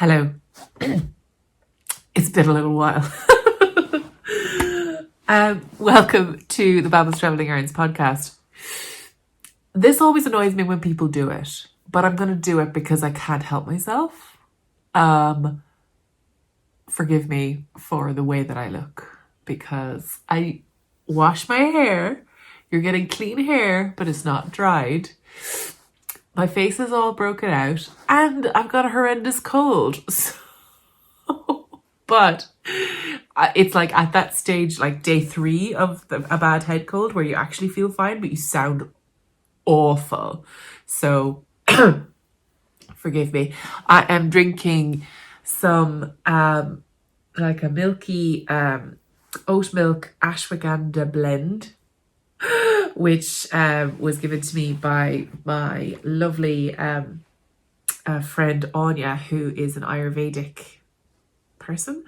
Hello. It's been a little while. Welcome to the Babbles Travelling Errands podcast. This always annoys me when people do it, but I'm going to do it because I can't help myself. Forgive me for the way that I look, because I wash my hair. You're getting clean hair, but it's not dried. My face is all broken out and I've got a horrendous cold. But it's like at that stage, like day 3 of a bad head cold, where you actually feel fine, but you sound awful. So forgive me. I am drinking some like a milky oat milk ashwaganda blend, which was given to me by my lovely friend Anya, who is an Ayurvedic person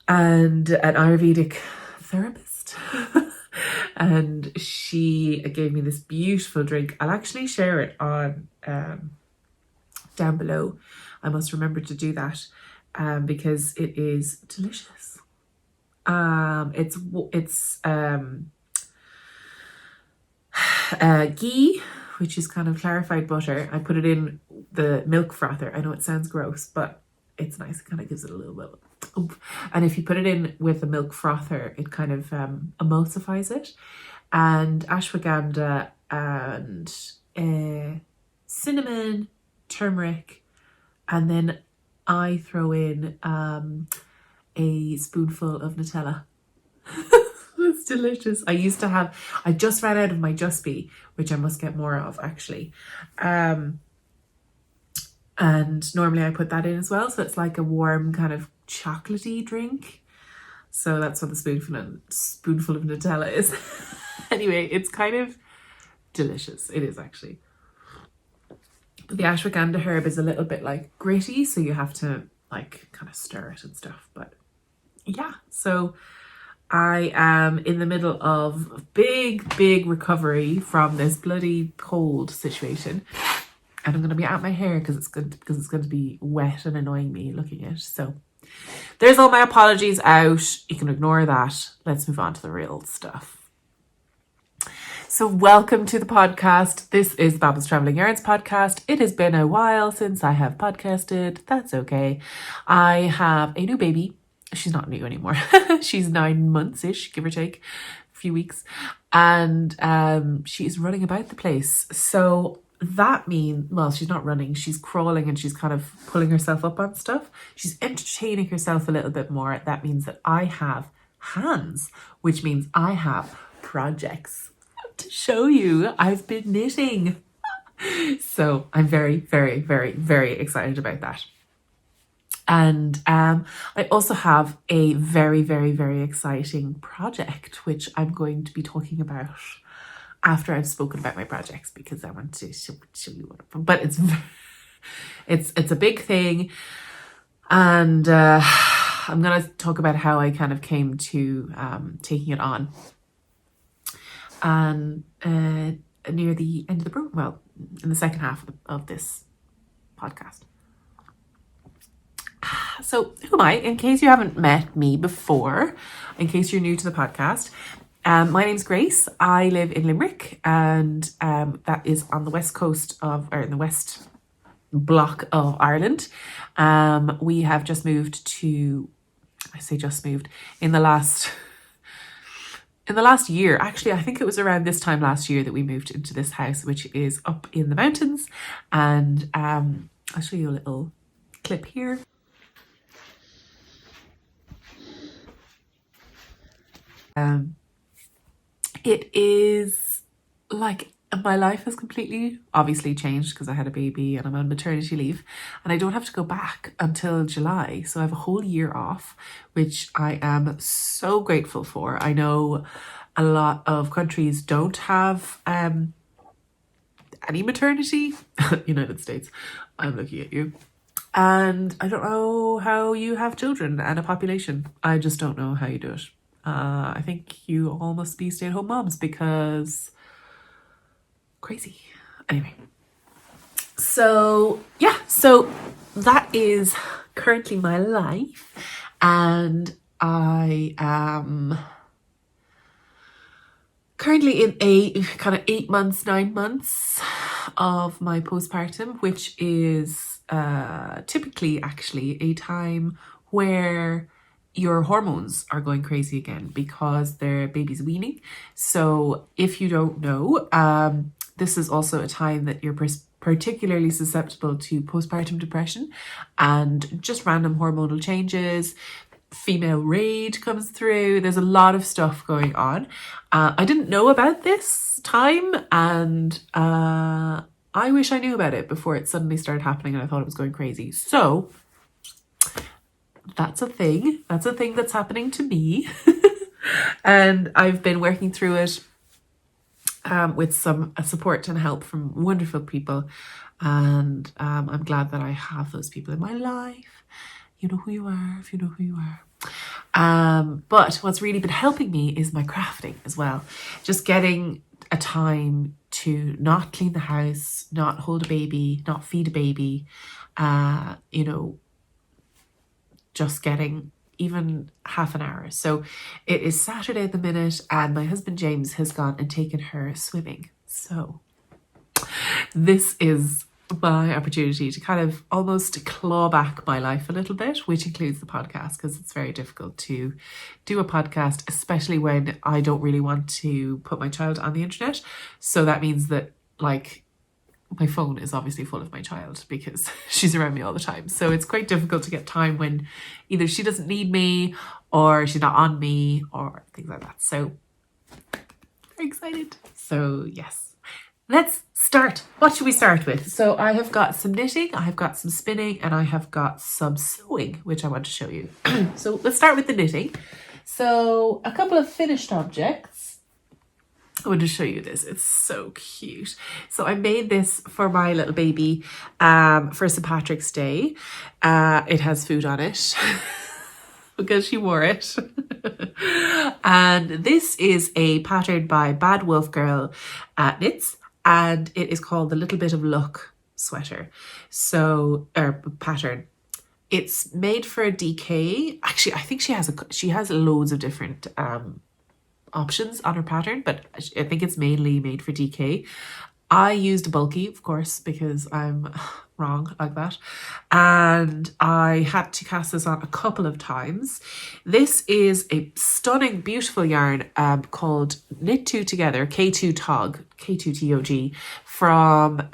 and an Ayurvedic therapist. And she gave me this beautiful drink. I'll actually share it on down below. I must remember to do that because it is delicious. It's ghee, which is kind of clarified butter. I put it in the milk frother. I know it sounds gross, but it's nice. It kind of gives it a little bit of oomph. And if you put it in with a milk frother, it kind of emulsifies it. And ashwagandha and cinnamon, turmeric, and then I throw in a spoonful of Nutella. It's delicious. I just ran out of my Just Be, which I must get more of actually. And normally I put that in as well. So it's like a warm kind of chocolatey drink. So that's what the spoonful of Nutella is. Anyway, it's kind of delicious. It is actually. But the ashwagandha herb is a little bit like gritty, so you have to like kind of stir it and stuff. But yeah, so I am in the middle of big recovery from this bloody cold situation. And I'm going to be out my hair because it's going to be wet and annoying me looking at it. So there's all my apologies out. You can ignore that. Let's move on to the real stuff. So welcome to the podcast. This is Babbles Travelling Errands podcast. It has been a while since I have podcasted. That's okay. I have a new baby. She's not new anymore. She's 9 months-ish, give or take a few weeks. And she is running about the place. So that means, well, she's not running, she's crawling and she's kind of pulling herself up on stuff. She's entertaining herself a little bit more. That means that I have hands, which means I have projects to show you. I've been knitting. So I'm very excited about that. And I also have a very exciting project, which I'm going to be talking about after I've spoken about my projects, because I want to show you one of them. But it's a big thing, and I'm going to talk about how I kind of came to taking it on. And near the end of the program, well, in the second half of this podcast. So who am I? In case you haven't met me before, in case you're new to the podcast, my name's Grace. I live in Limerick, and that is on the west coast or in the west block of Ireland. We have just moved to, I say just moved, in the last year. Actually, I think it was around this time last year that we moved into this house, which is up in the mountains. And I'll show you a little clip here. It is like my life has completely obviously changed because I had a baby and I'm on maternity leave, and I don't have to go back until July. So I have a whole year off, which I am so grateful for. I know a lot of countries don't have any maternity. United States, I'm looking at you. And I don't know how you have children and a population. I just don't know how you do it. I think you all must be stay-at-home moms because crazy. Anyway, So yeah, so that is currently my life, and I am currently in a kind of 8 months, 9 months of my postpartum, which is typically actually a time where your hormones are going crazy again because their baby's weaning. So if you don't know, this is also a time that you're particularly susceptible to postpartum depression and just random hormonal changes. Female rage comes through. There's a lot of stuff going on. I didn't know about this time, and I wish I knew about it before it suddenly started happening and I thought it was going crazy. So that's a thing. That's a thing that's happening to me. And I've been working through it with some support and help from wonderful people. And I'm glad that I have those people in my life. You know who you are if you know who you are. But what's really been helping me is my crafting as well. Just getting a time to not clean the house, not hold a baby, not feed a baby, you know, just getting even half an hour. So it is Saturday at the minute, and my husband James has gone and taken her swimming. So this is my opportunity to kind of almost claw back my life a little bit, which includes the podcast, because it's very difficult to do a podcast, especially when I don't really want to put my child on the internet. So that means that, like, my phone is obviously full of my child because she's around me all the time. So it's quite difficult to get time when either she doesn't need me or she's not on me or things like that. So very excited. So yes. Let's start. What should we start with? So I have got some knitting, I have got some spinning, and I have got some sewing, which I want to show you. So let's start with the knitting. So a couple of finished objects. I want to show you this. It's so cute. So I made this for my little baby for St. Patrick's Day. It has food on it because she wore it. And this is a pattern by Bad Wolf Girl Knits. And it is called the Little Bit of Luck sweater. So, or pattern. It's made for a DK. Actually, I think she has loads of different options on her pattern, but I think it's mainly made for DK. I used a bulky, of course, because I'm wrong like that. And I had to cast this on a couple of times. This is a stunning, beautiful yarn called Knit Two Together, K2 Tog, K2TOG, from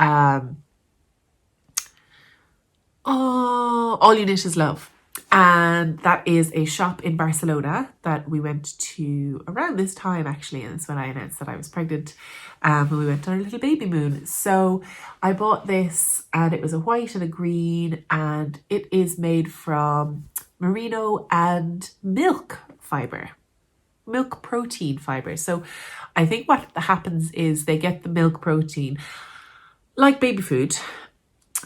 All You Knit Is Love. And that is a shop in Barcelona that we went to around this time, actually, and it's when I announced that I was pregnant when we went on our little baby moon. So I bought this, and it was a white and a green, and it is made from merino and milk fibre, milk protein fibre. So I think what happens is they get the milk protein like baby food,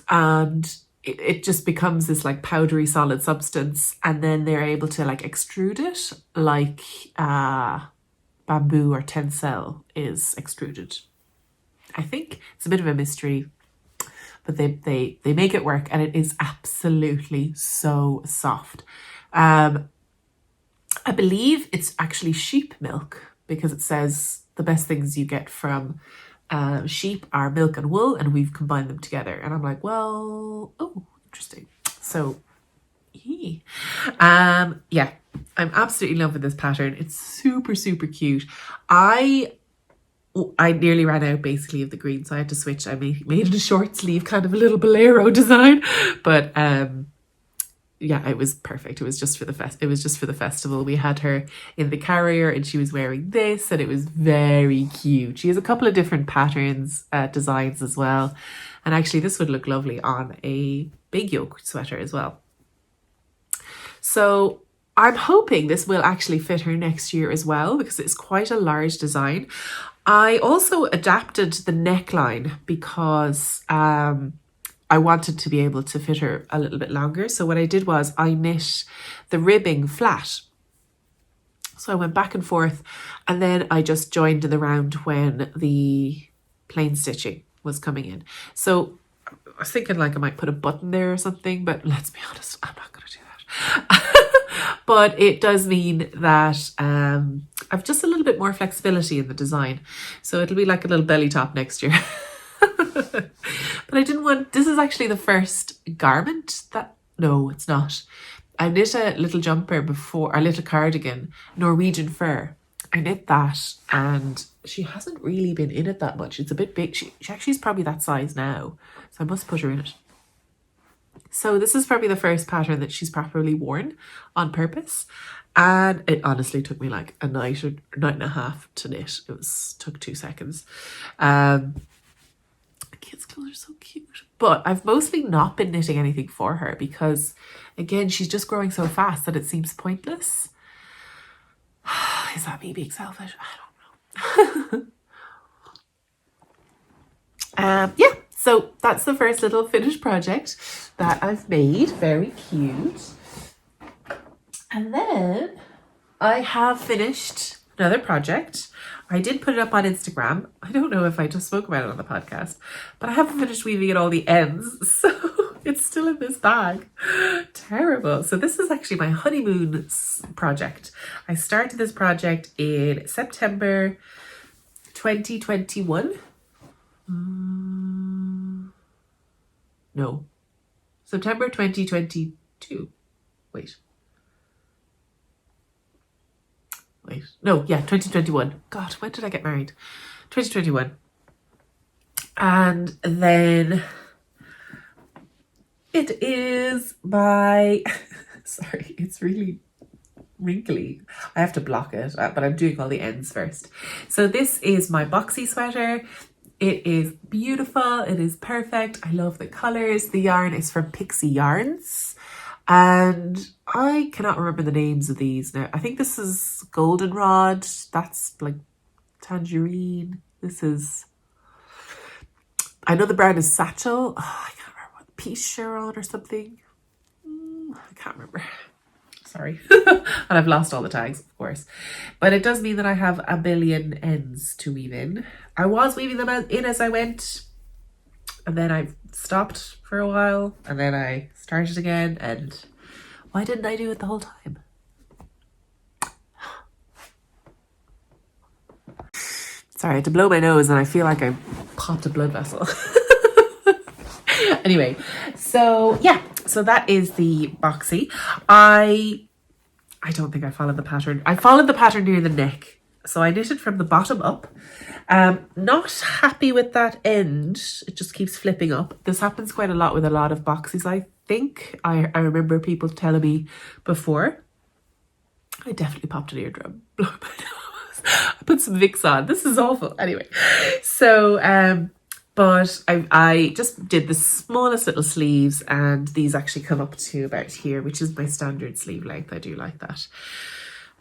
and it just becomes this like powdery solid substance, and then they're able to like extrude it like bamboo or tencel is extruded. I think it's a bit of a mystery, but they make it work, and it is absolutely so soft. I believe it's actually sheep milk, because it says the best things you get from sheep are milk and wool, and we've combined them together. And I'm like, well, oh, interesting. So yeah, I'm absolutely in love with this pattern. It's super, super cute. I nearly ran out basically of the green, so I had to switch. I made it a short sleeve, kind of a little bolero design, but yeah, it was perfect. It was just for the festival. We had her in the carrier, and she was wearing this, and it was very cute. She has a couple of different patterns, designs as well. And actually this would look lovely on a big yoke sweater as well. So I'm hoping this will actually fit her next year as well, because it's quite a large design. I also adapted the neckline because I wanted to be able to fit her a little bit longer. So what I did was I knit the ribbing flat. So I went back and forth, and then I just joined in the round when the plain stitching was coming in. So was thinking like I might put a button there or something, but let's be honest, I'm not going to do that. But it does mean that I've just a little bit more flexibility in the design. So it'll be like a little belly top next year. But I didn't want, this is actually the first garment that, no, it's not. I knit a little jumper before, a little cardigan, Norwegian fur. I knit that and she hasn't really been in it that much. It's a bit big. She actually is probably that size now. So I must put her in it. So this is probably the first pattern that she's properly worn on purpose. And it honestly took me like a night or night and a half to knit. It took 2 seconds. Kids' clothes are so cute. But I've mostly not been knitting anything for her because, again, she's just growing so fast that it seems pointless. Is that me being selfish? I don't know. Yeah, so that's the first little finished project that I've made. Very cute. And then I have finished another project. I did put it up on Instagram. I don't know if I just spoke about it on the podcast, but I haven't finished weaving at all the ends. So it's still in this bag. Terrible. So this is actually my honeymoon project. I started this project in September 2021. No. September 2022. Wait. No, yeah, 2021. God, when did I get married? 2021. And then it is my, sorry, it's really wrinkly. I have to block it, but I'm doing all the ends first. So this is my Boxy sweater. It is beautiful. It is perfect. I love the colors. The yarn is from Pixie Yarns. And I cannot remember the names of these now. I think this is goldenrod. That's like tangerine. This is, I know the brand is Satchel. Oh, I can't remember what, picholine or something. I can't remember. Sorry. And I've lost all the tags, of course. But it does mean that I have a billion ends to weave in. I was weaving them in as I went. And then I stopped for a while. And then I started again. And why didn't I do it the whole time? Sorry, I had to blow my nose and I feel like I popped a blood vessel. Anyway, so yeah. So that is the Boxy. I don't think I followed the pattern. I followed the pattern near the neck. So I knitted from the bottom up. Not happy with that end. It just keeps flipping up. This happens quite a lot with a lot of Boxys, I think. I remember people telling me before. I definitely popped an eardrum. Blow my nose. I put some Vicks on. This is awful. Anyway, so but I just did the smallest little sleeves, and these actually come up to about here, which is my standard sleeve length. I do like that.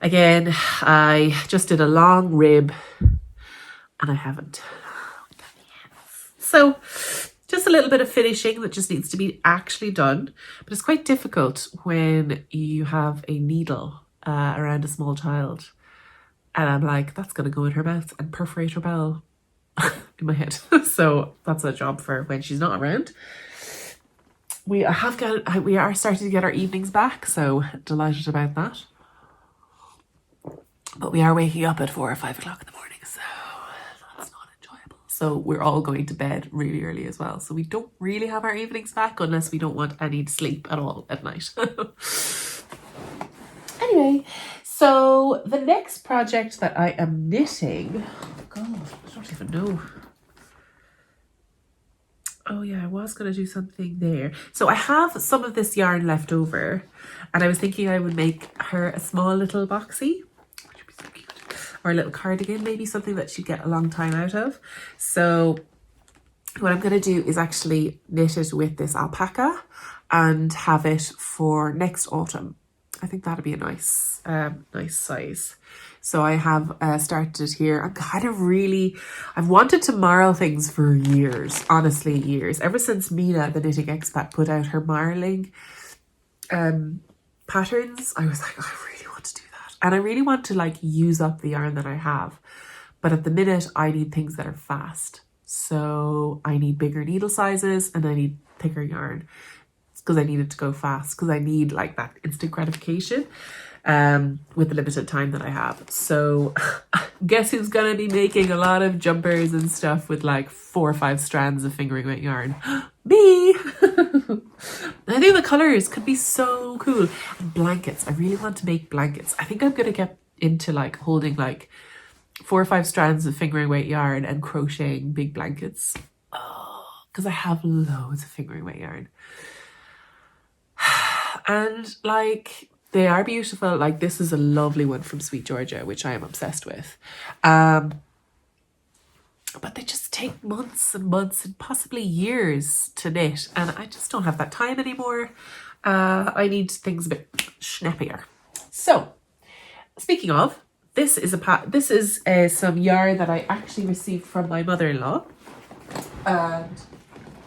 Again, I just did a long rib and I haven't. So just a little bit of finishing that just needs to be actually done. But it's quite difficult when you have a needle around a small child. And I'm like, that's going to go in her mouth and perforate her bowel. In my head. So that's a job for when she's not around. We are starting to get our evenings back, so delighted about that. But we are waking up at 4 or 5 o'clock in the morning, so that's not enjoyable. So we're all going to bed really early as well. So we don't really have our evenings back unless we don't want any sleep at all at night. Anyway, so the next project that I am knitting, oh God, I don't even know. Oh yeah, I was going to do something there. So I have some of this yarn left over, and I was thinking I would make her a small little Boxy, which would be so cute, or a little cardigan, maybe something that she'd get a long time out of. So what I'm going to do is actually knit it with this alpaca and have it for next autumn. I think that'd be a nice size. So I have started it here. I'm kind of I've wanted to marl things for years, honestly, years. Ever since Mina, the knitting expat, put out her marling patterns, I was like, I really want to do that. And I really want to like use up the yarn that I have. But at the minute, I need things that are fast. So I need bigger needle sizes and I need thicker yarn. It's because I need it to go fast, because I need like that instant gratification with the limited time that I have. So guess who's gonna be making a lot of jumpers and stuff with like 4 or 5 strands of fingering weight yarn? Me! I think the colors could be so cool. And blankets, I really want to make blankets. I think I'm gonna get into like holding like 4 or 5 strands of fingering weight yarn and crocheting big blankets. Oh, because I have loads of fingering weight yarn. And like, they are beautiful. Like, this is a lovely one from Sweet Georgia, which I am obsessed with. But they just take months and months and possibly years to knit. And I just don't have that time anymore. I need things a bit snappier. So, speaking of, this is some yarn that I actually received from my mother-in-law. And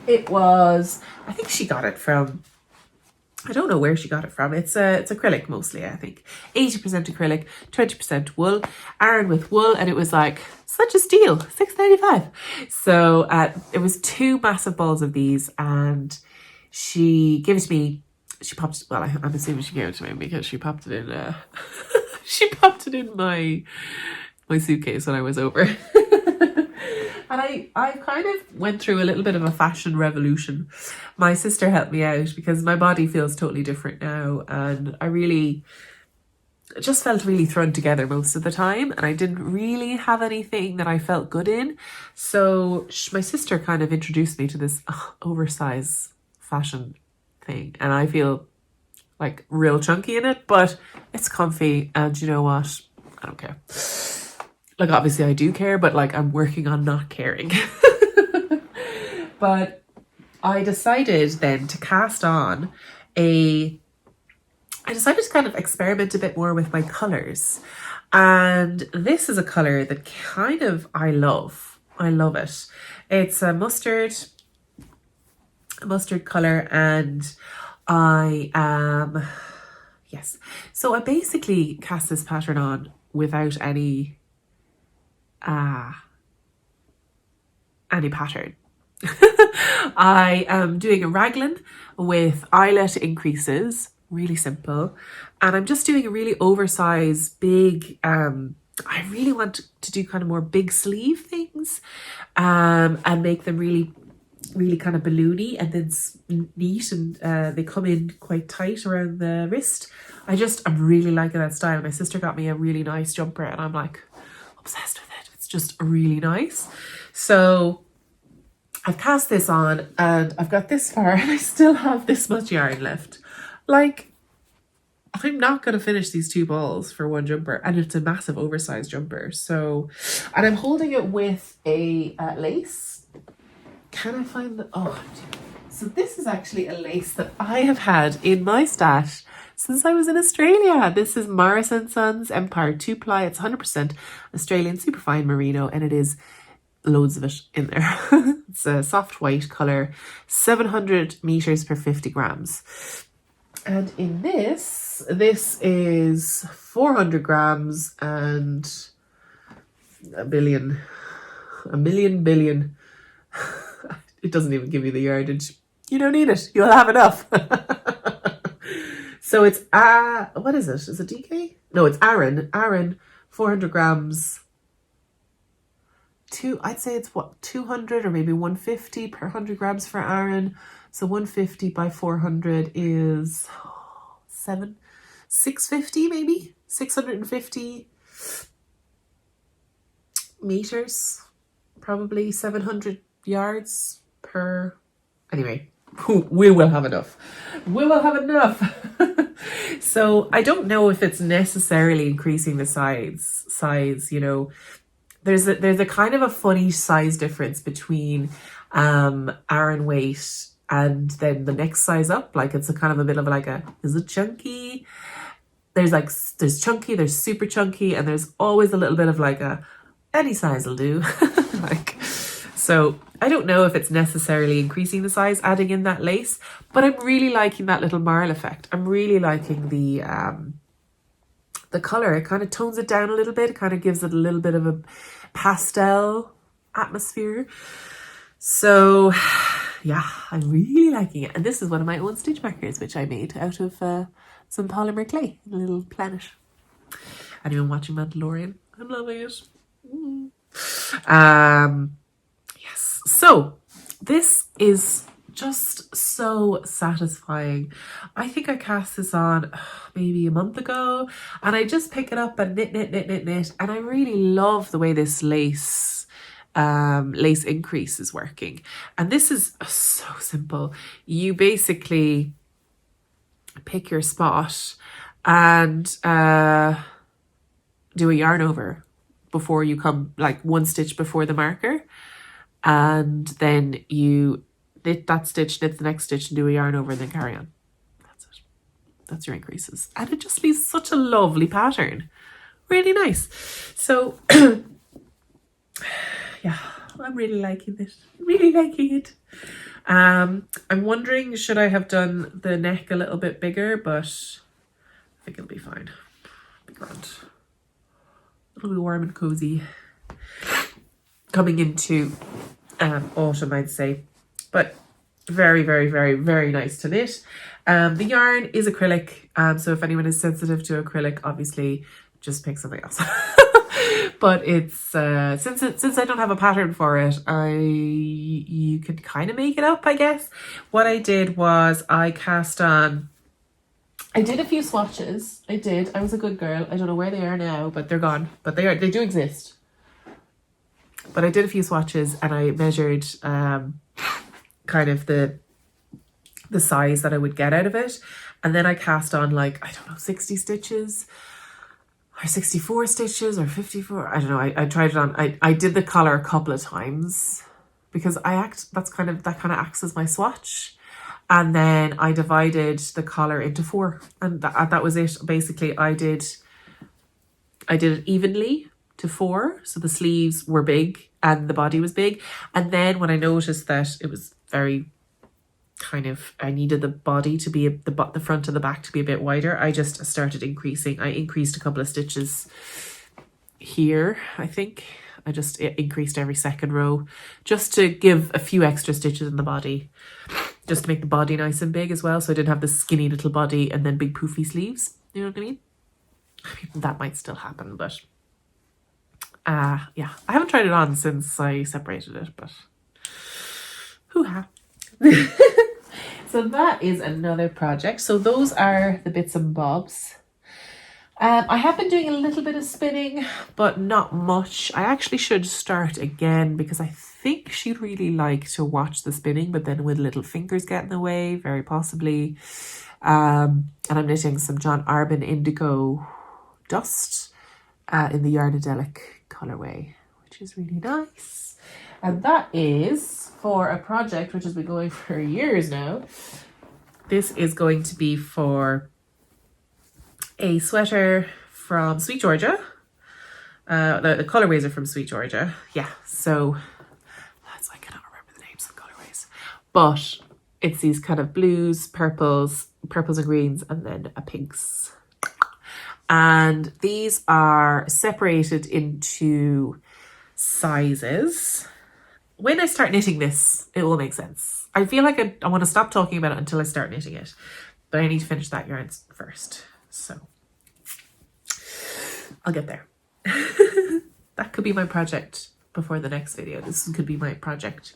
it was, I think she got it from, I don't know where she got it from. It's acrylic mostly, I think. 80% acrylic, 20% wool, aran with wool, and it was like such a steal, $6.95. So it was 2 massive balls of these, and she gave it to me. She popped, well, I'm assuming she gave it to me because she popped it in she popped it in my suitcase when I was over. And I kind of went through a little bit of a fashion revolution. My sister helped me out because my body feels totally different now, and I just felt really thrown together most of the time, and I didn't really have anything that I felt good in. So my sister kind of introduced me to this oversized fashion thing, and I feel like real chunky in it, but it's comfy, and you know what? I don't care. Like, obviously I do care, but like, I'm working on not caring. But I decided then to cast on I decided to kind of experiment a bit more with my colors. And this is a color that kind of I love. I love it. It's a mustard color, and yes. So I basically cast this pattern on without any pattern. I am doing a raglan with eyelet increases, really simple, and I'm just doing a really oversized big I really want to do kind of more big sleeve things and make them really kind of balloony and then neat, and they come in quite tight around the wrist. I'm really liking that style. My sister got me a really nice jumper and I'm like obsessed with it. It's just really nice. So I've cast this on and I've got this far and I still have this much yarn left. Like, I'm not going to finish these 2 balls for one jumper, and it's a massive oversized jumper. So, and I'm holding it with a lace. Can I find the, so this is actually a lace that I have had in my stash since I was in Australia. This is Morris & Sons Empire 2-ply. It's 100% Australian superfine merino, and it is loads of it in there. It's a soft white colour, 700 meters per 50 grams. And in this is 400 grams and a million billion. It doesn't even give you the yardage. You don't need it. You'll have enough. So it's, what is it? Is it DK? No, it's aran. Aran, 400 grams. I'd say it's what, 200 or maybe 150 per 100 grams for aran. So 150 by 400 is 650 maybe? 650 meters. Probably 700 yards per, anyway, we will have enough. We will have enough. So I don't know if it's necessarily increasing the size, you know. There's a kind of a funny size difference between aran weight and then the next size up. Like, it's a kind of a bit of like is it chunky? There's chunky, there's super chunky, and there's always a little bit of like any size will do. So I don't know if it's necessarily increasing the size, adding in that lace, but I'm really liking that little marl effect. I'm really liking the color. It kind of tones it down a little bit. It kind of gives it a little bit of a pastel atmosphere. So yeah, I'm really liking it. And this is one of my own stitch markers, which I made out of some polymer clay, a little planet. Anyone watching Mandalorian? I'm loving it. Yes, so this is just so satisfying. I think I cast this on maybe a month ago, and I just pick it up and knit, and I really love the way this lace increase is working. And this is so simple. You basically pick your spot and do a yarn over before you come, like one stitch before the marker, and then you knit that stitch, knit the next stitch, and do a yarn over, and then carry on. That's it. That's your increases. And it just leaves such a lovely pattern. Really nice. So yeah, I'm really liking this. Really liking it. I'm wondering, should I have done the neck a little bit bigger, but I think it'll be fine. It'll be grand. It'll be warm and cozy coming into autumn, I'd say. But very, very, very, very nice to knit. The yarn is acrylic, so if anyone is sensitive to acrylic, obviously just pick something else. But it's since I don't have a pattern for it, you can kind of make it up, I guess. What I did was I cast on. I did a few swatches. I was a good girl. I don't know where they are now, but they're gone. But they do exist. But I did a few swatches, and I measured kind of the size that I would get out of it, and then I cast on, like, I don't know, 60 stitches or 64 stitches or 54. I don't know. I tried it on. I did the collar a couple of times because that kind of acts as my swatch. And then I divided the collar into 4, and that was it. Basically, I did it evenly to 4, so the sleeves were big and the body was big. And then when I noticed that it was very kind of, I needed the body to be the front and the back to be a bit wider, I just started increasing. I increased a couple of stitches here, I think. I just increased every second row just to give a few extra stitches in the body, just to make the body nice and big as well, so I didn't have this skinny little body and then big poofy sleeves. You know what I mean? That might still happen, but yeah, I haven't tried it on since I separated it, but hoo-ha. So that is another project. So those are the bits and bobs. I have been doing a little bit of spinning, but not much. I actually should start again because I think she'd really like to watch the spinning, but then with little fingers get in the way, very possibly. And I'm knitting some John Arbin Indigo Dust in the Yarnadelic colourway, which is really nice. And that is for a project which has been going for years now. This is going to be for a sweater from Sweet Georgia. The colorways are from Sweet Georgia. Yeah, so I cannot remember the names of the colorways. But it's these kind of blues, purples and greens, and then a pinks. And these are separated into sizes. When I start knitting this, it will make sense. I feel like I want to stop talking about it until I start knitting it. But I need to finish that yarn first. So I'll get there. That could be my project before the next video. This could be my project.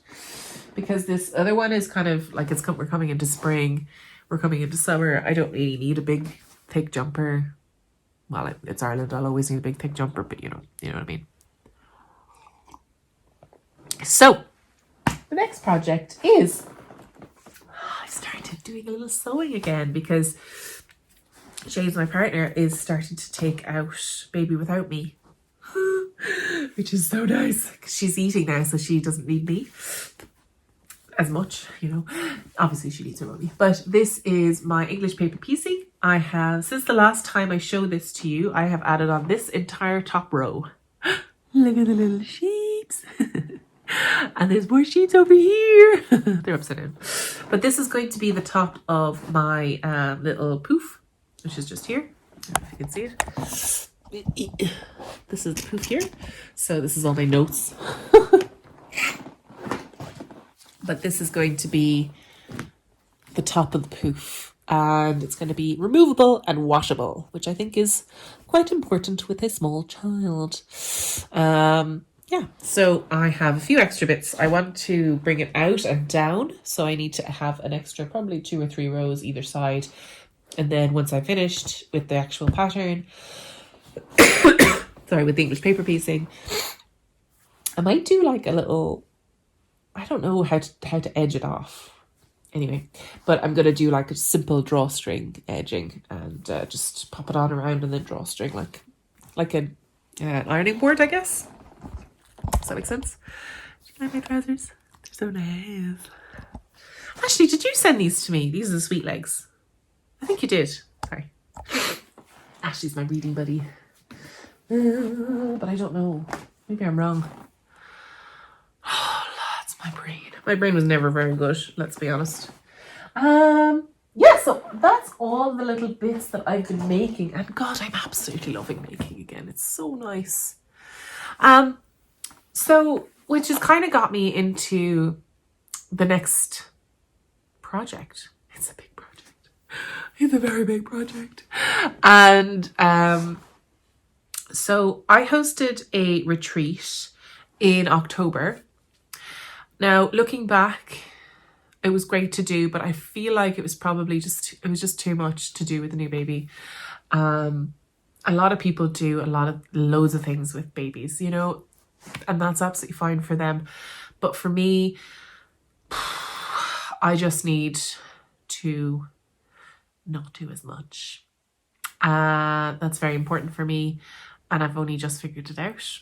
Because this other one is kind of like we're coming into spring. We're coming into summer. I don't really need a big, thick jumper. Well, it's Ireland. I'll always need a big, thick jumper, but you know what I mean. So, the next project is, I started doing a little sewing again because James, my partner, is starting to take out Baby Without Me, which is so nice because she's eating now, so she doesn't need me as much, Obviously, she needs her mommy. But this is my English paper piecing. I have, since the last time I showed this to you, I have added on this entire top row. Look at the little sheets. And there's more sheets over here. They're upside down. But this is going to be the top of my little poof, which is just here. I don't know if you can see it. This is the poof here. So this is all my notes. But this is going to be the top of the poof. And it's going to be removable and washable, which I think is quite important with a small child. Yeah, so I have a few extra bits. I want to bring it out and down, so I need to have an extra probably 2 or 3 rows either side. And then once I'm finished with the actual pattern, sorry, with the English paper piecing, I might do like a little, I don't know how to edge it off. Anyway, but I'm going to do like a simple drawstring edging and just pop it on around and then drawstring like an ironing board, I guess. Does that make sense? Do you like my trousers? They're so nice. Ashley, did you send these to me? These are the sweet legs. I think you did. Sorry. Ashley's my reading buddy. But I don't know. Maybe I'm wrong. Oh, that's my brain. My brain was never very good, let's be honest. Yeah, so that's all the little bits that I've been making. And God, I'm absolutely loving making again. It's so nice. So, which has kind of got me into the next project. It's a big project. It's a very big project. And so I hosted a retreat in October. Now, looking back, it was great to do, but I feel like it was probably just too much to do with the new baby. A lot of people do loads of things with babies, you know, and that's absolutely fine for them. But for me, I just need to not do as much. That's very important for me, and I've only just figured it out.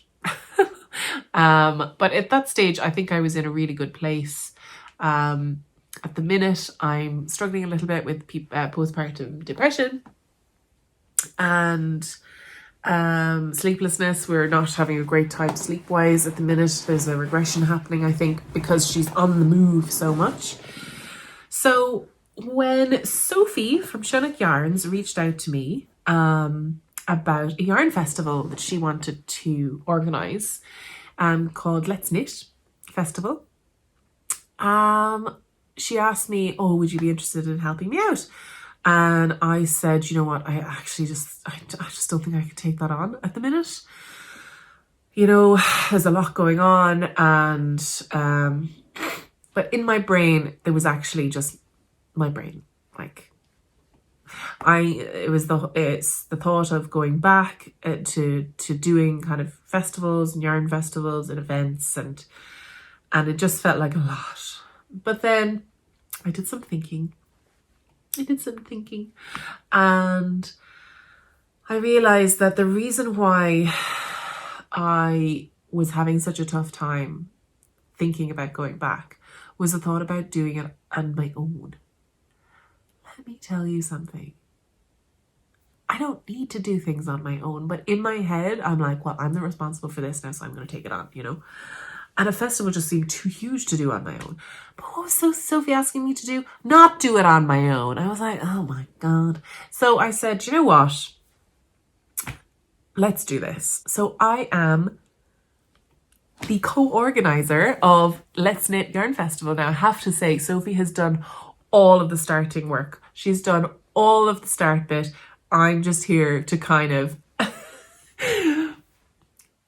But at that stage, I think I was in a really good place. At the minute, I'm struggling a little bit with postpartum depression and sleeplessness. We're not having a great time sleep-wise at the minute. There's a regression happening, I think, because she's on the move so much. So when Sophie from Shonnock Yarns reached out to me about a yarn festival that she wanted to organise, called Let's Knit Festival. She asked me, oh, would you be interested in helping me out? And I said, you know what, I just don't think I could take that on at the minute. You know, there's a lot going on, and but in my brain, there was actually just my brain. Like, it's the thought of going back to doing kind of festivals and yarn festivals and events, and it just felt like a lot. But then I did some thinking, and I realized that the reason why I was having such a tough time thinking about going back was the thought about doing it on my own. Let me tell you something. I don't need to do things on my own, but in my head, I'm like, well, I'm the responsible for this now, so I'm going to take it on, you know? And a festival just seemed too huge to do on my own. But what was Sophie asking me to do? Not do it on my own. I was like, oh my God. So I said, you know what? Let's do this. So I am the co-organizer of Let's Knit Yarn Festival. Now, I have to say, Sophie has done all of the starting work. She's done all of the start bit. I'm just here to kind of,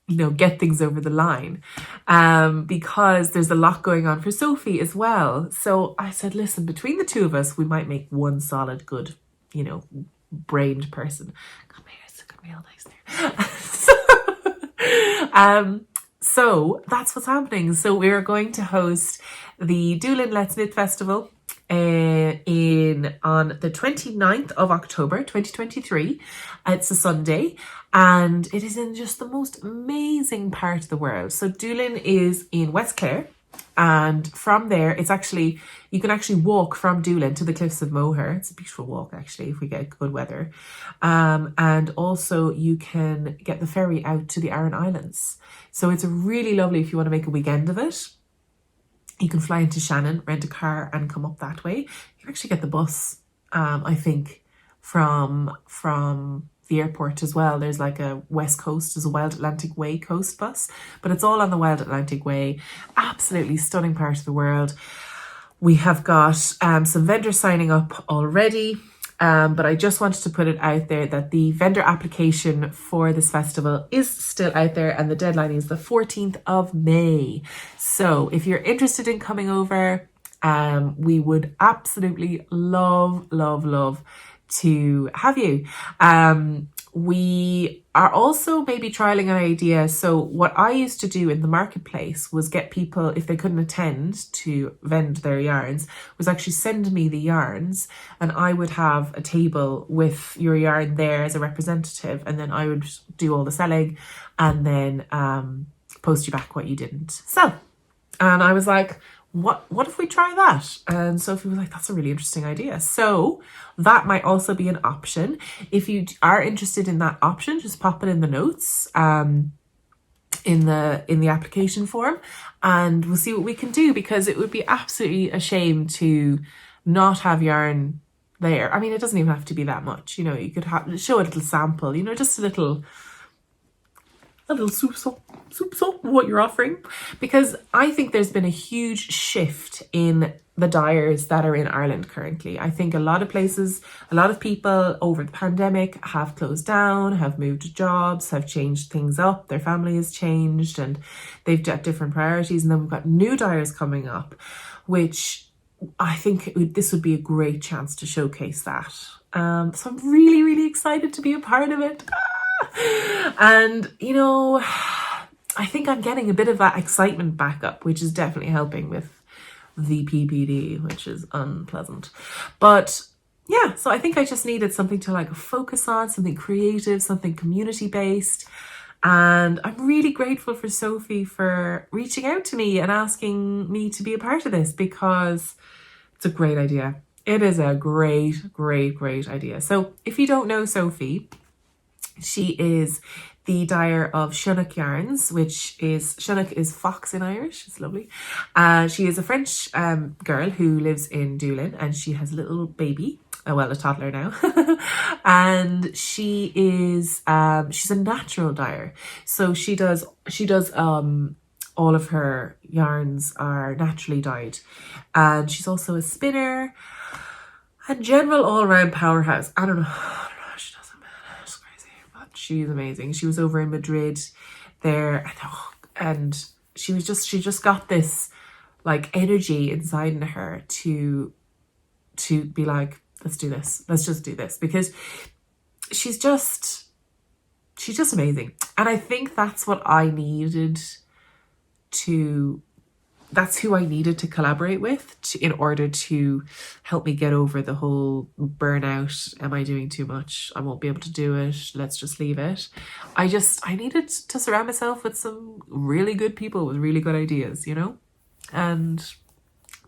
you know, get things over the line, because there's a lot going on for Sophie as well. So I said, listen, between the two of us, we might make one solid, good, you know, brained person. God, my hair's looking real nice there. So that's what's happening. So we're going to host the Doolin Let's Knit Festival on the 29th of October 2023. It's a Sunday, and it is in just the most amazing part of the world. So Doolin is in West Clare, and from there it's actually, you can actually walk from Doolin to the cliffs of Moher. It's a beautiful walk actually if we get good weather, and also you can get the ferry out to the Aran Islands. So it's really lovely if you want to make a weekend of it. You can fly into Shannon, rent a car and come up that way. You can actually get the bus, I think, from the airport as well. There's like a West Coast, there's a Wild Atlantic Way coast bus, but it's all on the Wild Atlantic Way. Absolutely stunning part of the world. We have got some vendors signing up already, but I just wanted to put it out there that the vendor application for this festival is still out there, and the deadline is the 14th of May. So if you're interested in coming over, we would absolutely love to have you. We are also maybe trialing an idea. So what I used to do in the marketplace was get people, if they couldn't attend to vend their yarns, was actually send me the yarns, and I would have a table with your yarn there as a representative, and then I would do all the selling and then post you back what you didn't sell. And I was like, what if we try that? And Sophie was like, that's a really interesting idea. So that might also be an option. If you are interested in that option, just pop it in the notes in the application form, and we'll see what we can do, because it would be absolutely a shame to not have yarn there. I mean, it doesn't even have to be that much, you know. You could show a little sample, you know, just a little soup of what you're offering, because I think there's been a huge shift in the dyers that are in Ireland currently. I think a lot of places, a lot of people over the pandemic have closed down, have moved jobs, have changed things up, their family has changed, and they've got different priorities. And then we've got new dyers coming up, which I think this would be a great chance to showcase that. So I'm really excited to be a part of it. And, you know, I think I'm getting a bit of that excitement back up, which is definitely helping with the PPD, which is unpleasant. But yeah, so I think I just needed something to like focus on, something creative, something community based. And I'm really grateful for Sophie for reaching out to me and asking me to be a part of this, because it's a great idea. It is a great idea. So if you don't know Sophie, she is the dyer of Chinook yarns, which is, Chinook is fox in Irish. It's lovely. She is a French girl who lives in Doolin, and she has a little baby, well, a toddler now. And she is, she's a natural dyer. So she does all of her yarns are naturally dyed. And she's also a spinner, a general all-round powerhouse. I don't know. She's amazing. She was over in Madrid there, and she just got this like energy inside her to be like, let's do this. Let's just do this, because she's just amazing. And I think that's what I needed to, that's who I needed to collaborate with in order to help me get over the whole burnout. Am I doing too much? I won't be able to do it. Let's just leave it. I needed to surround myself with some really good people with really good ideas, you know? And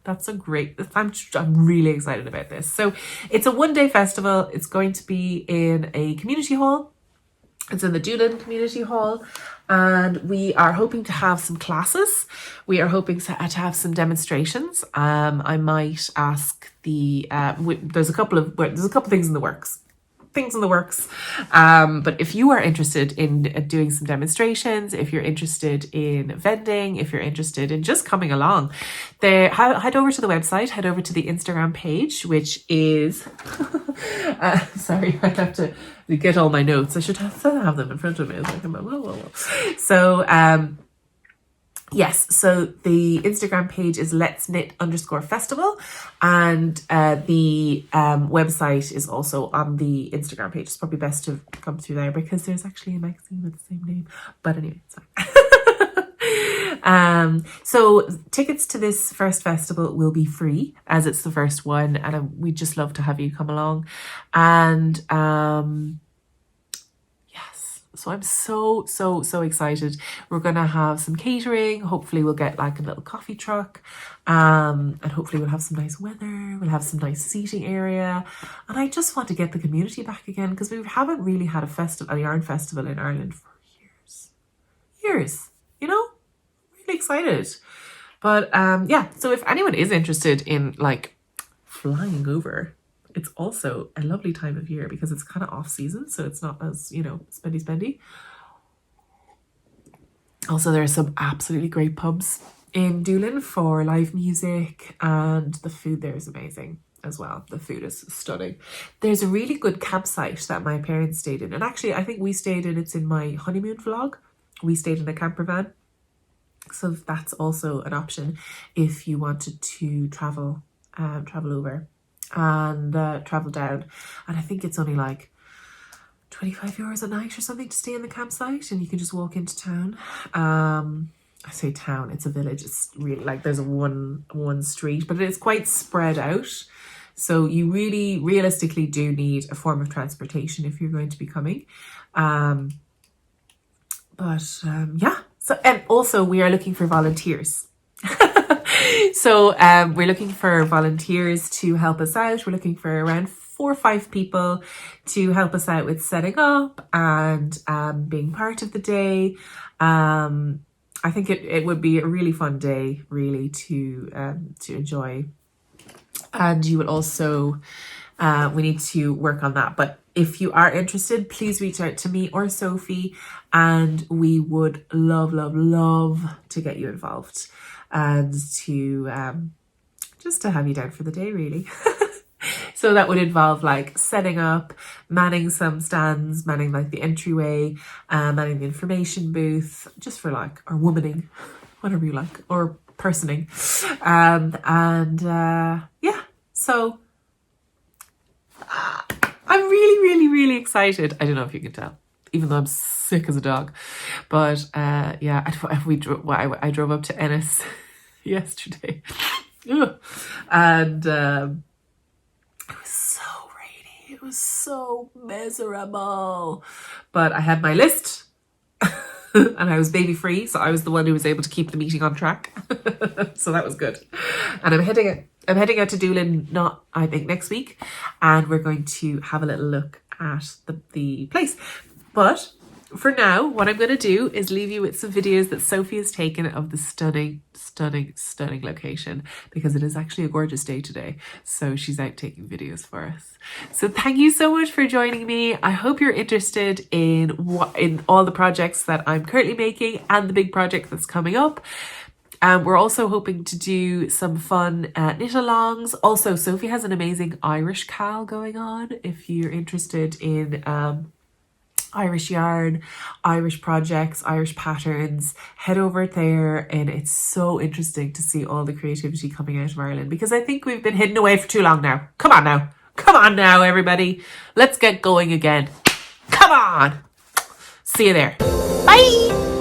that's I'm really excited about this. So it's a one-day festival. It's going to be in a community hall. It's in the Doolin Community Hall, and we are hoping to have some classes. We are hoping to have some demonstrations. I might ask there's a couple of things in the works. But if you are interested in doing some demonstrations, if you're interested in vending, if you're interested in just coming along, head over to the website, head over to the Instagram page, which is sorry, I have to get all my notes. I should have them in front of me. I was like, whoa. So yes, so the Instagram page is Let's Knit _festival, and the website is also on the Instagram page. It's probably best to come through there because there's actually a magazine with the same name. But anyway, sorry. So tickets to this first festival will be free, as it's the first one, and we'd just love to have you come along. And so I'm so excited. We're going to have some catering. Hopefully we'll get like a little coffee truck. And hopefully we'll have some nice weather. We'll have some nice seating area. And I just want to get the community back again, because we haven't really had a yarn festival in Ireland for years, you know? Really excited. But yeah, so if anyone is interested in like flying over it's also a lovely time of year because it's kind of off season, so it's not as, you know, spendy. Also, there are some absolutely great pubs in Doolin for live music, and the food there is amazing as well. The food is stunning. There's a really good campsite that my parents stayed in, and actually I think we stayed in, it's in my honeymoon vlog, we stayed in a camper van. So that's also an option if you wanted to travel over and travel down. And I think it's only like 25 euros a night or something to stay in the campsite, and you can just walk into town. I say town, it's a village. It's really like there's one street, but it's quite spread out. So you really realistically do need a form of transportation if you're going to be coming. Yeah. So, and also we are looking for volunteers. So we're looking for volunteers to help us out. We're looking for around 4 or 5 people to help us out with setting up and being part of the day. I think it would be a really fun day, really, to enjoy. And you will also, we need to work on that. But if you are interested, please reach out to me or Sophie, and we would love to get you involved and to just to have you down for the day, really. So that would involve like setting up, manning some stands, manning like the entryway, manning the information booth, just for like, or womaning, whatever you like, or personing. Yeah, so I'm really excited. I don't know if you can tell, even though I'm sick as a dog. But yeah, I drove up to Ennis yesterday. And it was so rainy. It was so miserable. But I had my list. And I was baby free, so I was the one who was able to keep the meeting on track. So that was good. And I'm heading out to Doolin, I think next week, and we're going to have a little look at the place. But for now, what I'm going to do is leave you with some videos that Sophie has taken of the stunning location, because it is actually a gorgeous day today. So she's out taking videos for us. So thank you so much for joining me. I hope you're interested in all the projects that I'm currently making and the big project that's coming up. We're also hoping to do some fun knit alongs. Also, Sophie has an amazing Irish cal going on. If you're interested in Irish yarn, Irish projects, Irish patterns, head over there, and it's so interesting to see all the creativity coming out of Ireland, because I think we've been hidden away for too long now. Come on now, everybody. Let's get going again. Come on. See you there. Bye.